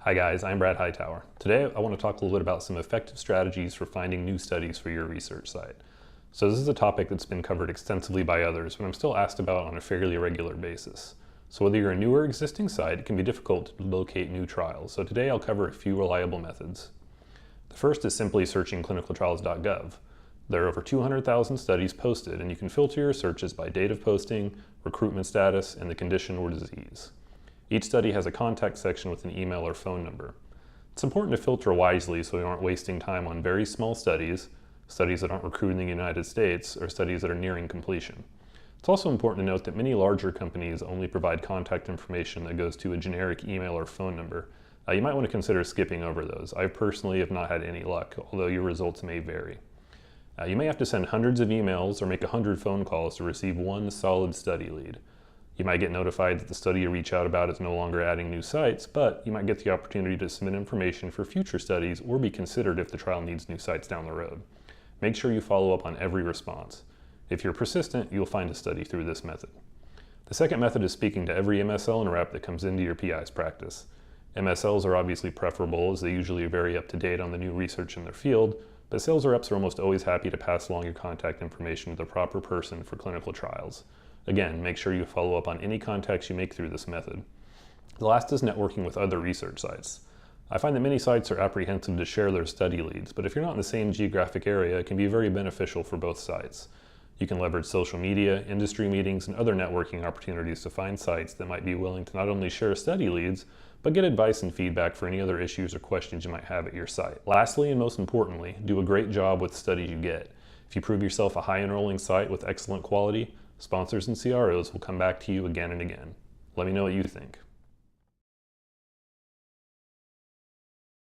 Hi guys, I'm Brad Hightower. Today I want to talk a little bit about some effective strategies for finding new studies for your research site. So this is a topic that's been covered extensively by others, but I'm still asked about on a fairly regular basis. So whether you're a new or existing site, it can be difficult to locate new trials. So today I'll cover a few reliable methods. The first is simply searching clinicaltrials.gov. There are over 200,000 studies posted, and you can filter your searches by date of posting, recruitment status, and the condition or disease. Each study has a contact section with an email or phone number. It's important to filter wisely so you aren't wasting time on very small studies, studies that aren't recruiting in the United States, or studies that are nearing completion. It's also important to note that many larger companies only provide contact information that goes to a generic email or phone number. You might want to consider skipping over those. I personally have not had any luck, although your results may vary. You may have to send hundreds of emails or make 100 phone calls to receive one solid study lead. You might get notified that the study you reach out about is no longer adding new sites, but you might get the opportunity to submit information for future studies or be considered if the trial needs new sites down the road. Make sure you follow up on every response. If you're persistent, you'll find a study through this method. The second method is speaking to every MSL and rep that comes into your PI's practice. MSLs are obviously preferable as they usually are very up to date on the new research in their field, but sales reps are almost always happy to pass along your contact information to the proper person for clinical trials. Again, make sure you follow up on any contacts you make through this method. The last is networking with other research sites. I find that many sites are apprehensive to share their study leads, but if you're not in the same geographic area, it can be very beneficial for both sites. You can leverage social media, industry meetings, and other networking opportunities to find sites that might be willing to not only share study leads, but get advice and feedback for any other issues or questions you might have at your site. Lastly, and most importantly, do a great job with studies you get. If you prove yourself a high enrolling site with excellent quality, sponsors and CROs will come back to you again and again. Let me know what you think.